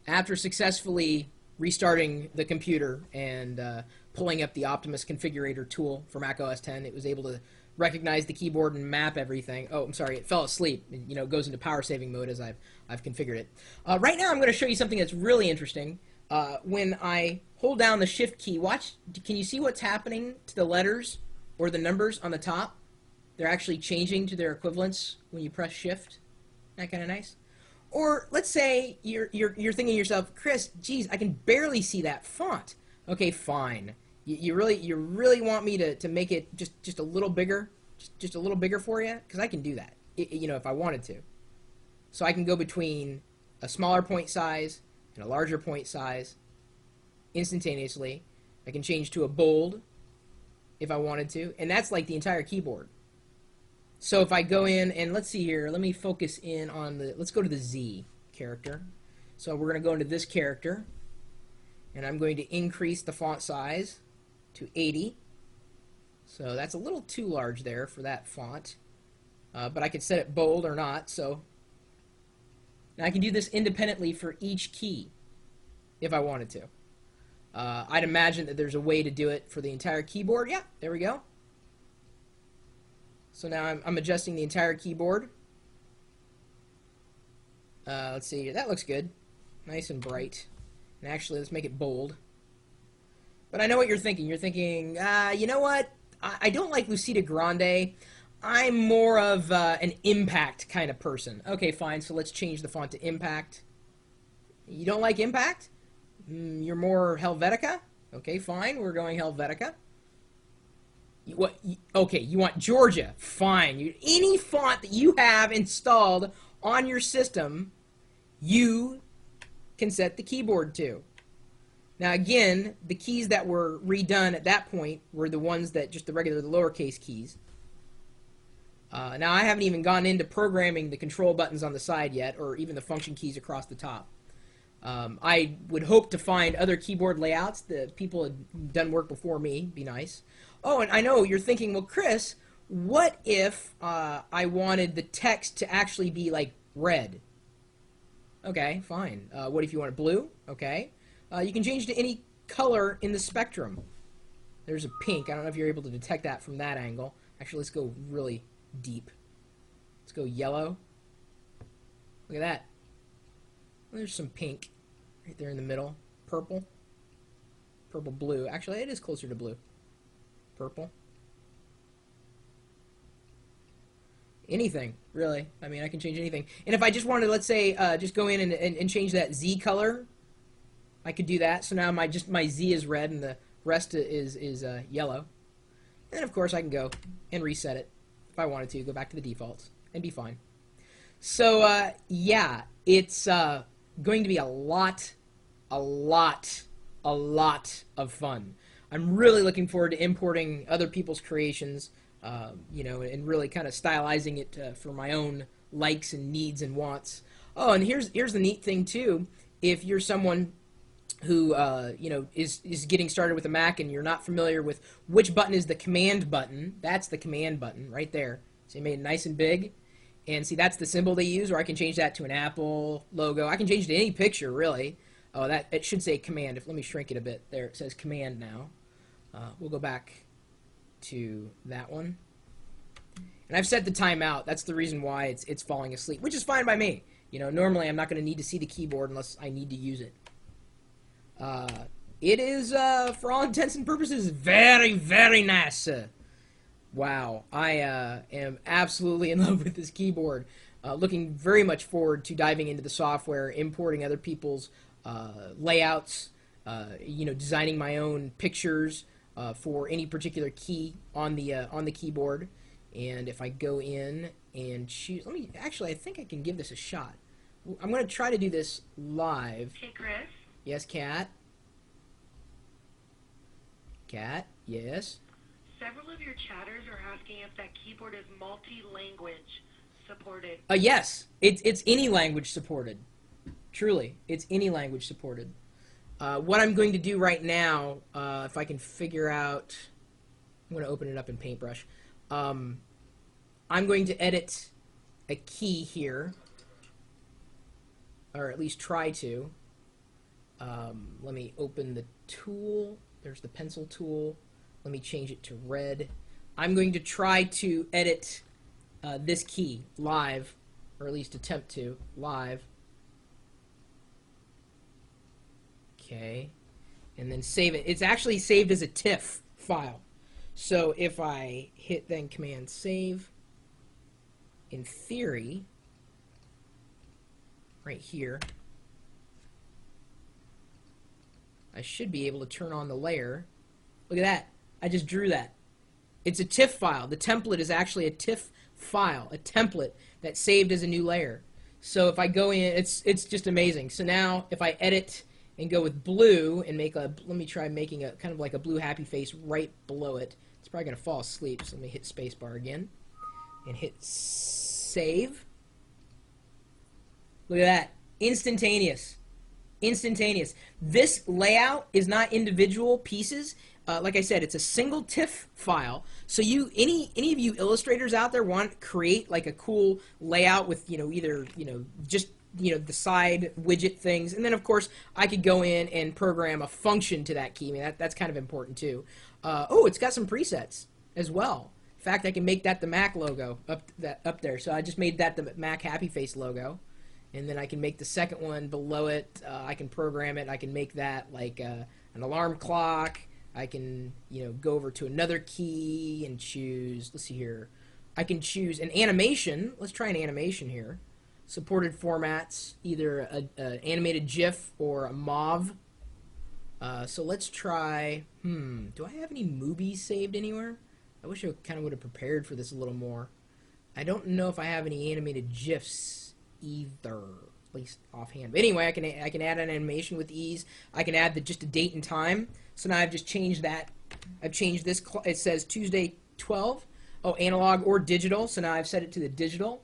after successfully restarting the computer and pulling up the Optimus configurator tool for Mac OS X, it was able to recognize the keyboard and map everything. Oh, I'm sorry, it fell asleep. It goes into power saving mode as I've configured it. Right now I'm going to show you something that's really interesting. When I hold down the Shift key, watch, can you see what's happening to the letters or the numbers on the top? They're actually changing to their equivalents when you press Shift. Isn't that kind of nice? Or let's say you're thinking to yourself, Chris, geez, I can barely see that font. Okay, fine. You really want me to make it just a little bigger, just a little bigger for you? Because I can do that, if I wanted to. So I can go between a smaller point size and a larger point size instantaneously. I can change to a bold if I wanted to, and that's like the entire keyboard. So if I go in and let's see here, let me focus in on let's go to the Z character. So we're going to go into this character, and I'm going to increase the font size to 80. So that's a little too large there for that font, but I could set it bold or not. So now I can do this independently for each key if I wanted to. I'd imagine that there's a way to do it for the entire keyboard. Yeah, there we go. So now I'm adjusting the entire keyboard. Let's see here. That looks good. Nice and bright. And actually, let's make it bold. But I know what you're thinking. You're thinking, you know what? I don't like Lucida Grande. I'm more of an Impact kind of person. Okay, fine. So let's change the font to Impact. You don't like Impact? You're more Helvetica? Okay, fine. We're going Helvetica. Okay, you want Georgia. Fine. Any font that you have installed on your system, you can set the keyboard to. Now again, the keys that were redone at that point were the ones that the lowercase keys. Now I haven't even gone into programming the control buttons on the side yet, or even the function keys across the top. I would hope to find other keyboard layouts that people had done work before me. Be nice. Oh, and I know you're thinking, well, Chris, what if I wanted the text to actually be like red? Okay, fine. What if you want it blue? Okay. You can change to any color in the spectrum. There's a pink. I don't know if you're able to detect that from that angle. Actually, let's go really deep. Let's go yellow. Look at that. There's some pink right there in the middle. Purple. Purple blue. Actually, it is closer to blue. Purple. Anything, really. I mean, I can change anything. And if I just wanted, let's say, just go in and change that Z color, I could do that. So now my Z is red and the rest is yellow. And of course, I can go and reset it if I wanted to. Go back to the defaults and be fine. So, yeah, it's going to be a lot of fun. I'm really looking forward to importing other people's creations, and really kind of stylizing it for my own likes and needs and wants. Oh, and here's the neat thing too. If you're someone who is getting started with a Mac and you're not familiar with which button is the command button, that's the command button right there. So you made it nice and big. And see, that's the symbol they use, or I can change that to an Apple logo. I can change it to any picture, really. Oh, it should say command. Let me shrink it a bit. There, it says command now. We'll go back to that one. And I've set the timeout. That's the reason why it's falling asleep, which is fine by me. Normally I'm not going to need to see the keyboard unless I need to use it. It is, for all intents and purposes, very, very nice. Wow, I am absolutely in love with this keyboard. Looking very much forward to diving into the software, importing other people's layouts, designing my own pictures for any particular key on the keyboard. And if I go in and choose, I think I can give this a shot. I'm going to try to do this live. Hey, Chris. Yes, Kat? Kat, yes? Several of your chatters are asking if that keyboard is multi-language supported. Yes, it's any language supported. Truly, it's any language supported. What I'm going to do right now, if I can figure out, I'm going to open it up in Paintbrush. I'm going to edit a key here, or at least try to. Let me open the tool. There's the pencil tool. Let me change it to red. I'm going to try to edit this key live, or at least attempt to live. Okay, and then save it. It's actually saved as a TIFF file. So if I hit then Command Save, in theory, right here, I should be able to turn on the layer. Look at that. I just drew that. It's a TIFF file. The template is actually a TIFF file, a template that's saved as a new layer. So if I go in, it's just amazing. So now if I edit and go with blue and make a, let me try making a kind of like a blue happy face right below it. It's probably going to fall asleep, so let me hit spacebar again and hit save. Look at that. Instantaneous. Instantaneous. This layout is not individual pieces. Like I said, it's a single TIFF file. So you, any of you illustrators out there want to create like a cool layout with, either, just, the side widget things. And then of course I could go in and program a function to that key. I mean, that's kind of important too. Oh, it's got some presets as well. In fact, I can make that the Mac logo up there. So I just made that the Mac Happy Face logo. And then I can make the second one below it. I can program it. I can make that like an alarm clock. I can, go over to another key and choose, let's see here. I can choose an animation. Let's try an animation here. Supported formats, either an animated GIF or a MOV. So let's try, do I have any movies saved anywhere? I wish I kind of would have prepared for this a little more. I don't know if I have any animated GIFs either, at least offhand. But anyway, I can add an animation with ease. I can add just a date and time. So now I've just changed that. I've changed this. It says Tuesday 12. Oh, analog or digital. So now I've set it to the digital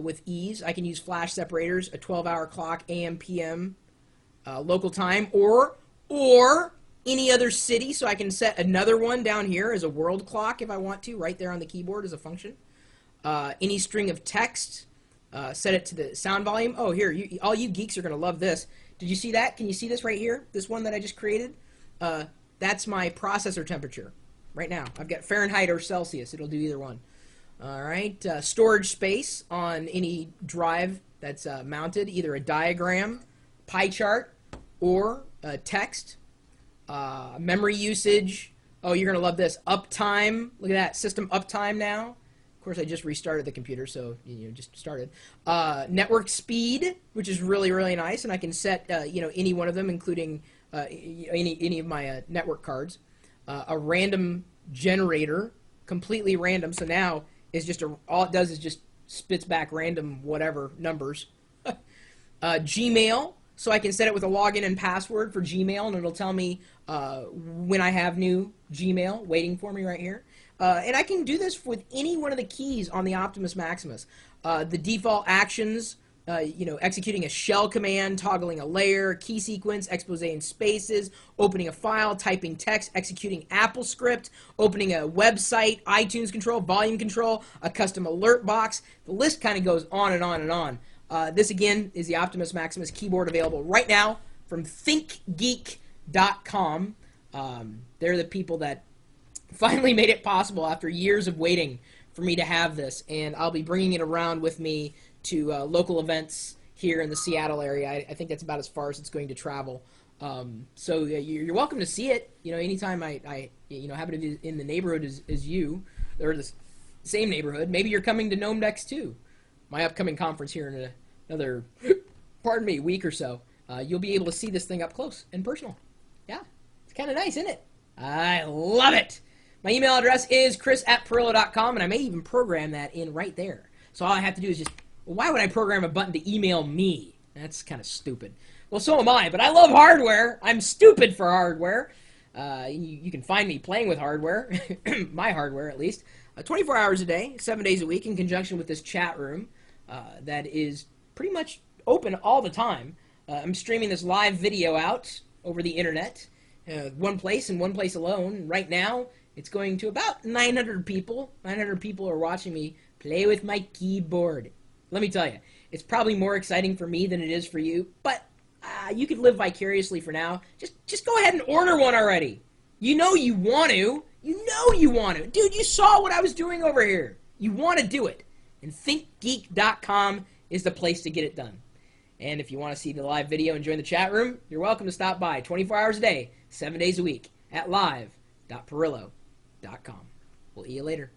with ease. I can use flash separators, a 12-hour clock, AM, PM, local time, or any other city. So I can set another one down here as a world clock if I want to, right there on the keyboard as a function. Any string of text. Set it to the sound volume. Oh, here, all you geeks are going to love this. Did you see that? Can you see this right here? This one that I just created? That's my processor temperature right now. I've got Fahrenheit or Celsius. It'll do either one. All right. Storage space on any drive that's mounted, either a diagram, pie chart, or text. Memory usage. Oh, you're going to love this. Uptime. Look at that. System uptime now. Of course, I just restarted the computer, so just started. Network speed, which is really, really nice, and I can set any one of them, including any of my network cards. A random generator, completely random. So now it's just all it does is just spits back random whatever numbers. Gmail, so I can set it with a login and password for Gmail, and it'll tell me when I have new Gmail waiting for me right here. And I can do this with any one of the keys on the Optimus Maximus. The default actions, executing a shell command, toggling a layer, key sequence, expose in spaces, opening a file, typing text, executing AppleScript, opening a website, iTunes control, volume control, a custom alert box. The list kind of goes on and on and on. This, again, is the Optimus Maximus keyboard available right now from ThinkGeek.com. They're the people that finally made it possible after years of waiting for me to have this, and I'll be bringing it around with me to local events here in the Seattle area. I think that's about as far as it's going to travel. So you're welcome to see it. Anytime I happen to be in the neighborhood as you, or the same neighborhood. Maybe you're coming to Gnome Decks too. My upcoming conference here in another, pardon me, week or so. You'll be able to see this thing up close and personal. Yeah, it's kind of nice, isn't it? I love it. My email address is chris@pirillo.com, and I may even program that in right there. So all I have to do is just, well, why would I program a button to email me? That's kind of stupid. Well, so am I, but I love hardware. I'm stupid for hardware. You can find me playing with hardware, my hardware at least, 24 hours a day, 7 days a week, in conjunction with this chat room that is pretty much open all the time. I'm streaming this live video out over the internet, one place and one place alone. Right now, it's going to about 900 people. 900 people are watching me play with my keyboard. Let me tell you, it's probably more exciting for me than it is for you, but you could live vicariously for now. Just go ahead and order one already. You know you want to. You know you want to. Dude, you saw what I was doing over here. You want to do it. And thinkgeek.com is the place to get it done. And if you want to see the live video and join the chat room, you're welcome to stop by 24 hours a day, 7 days a week at live.perillo.com. We'll see you later.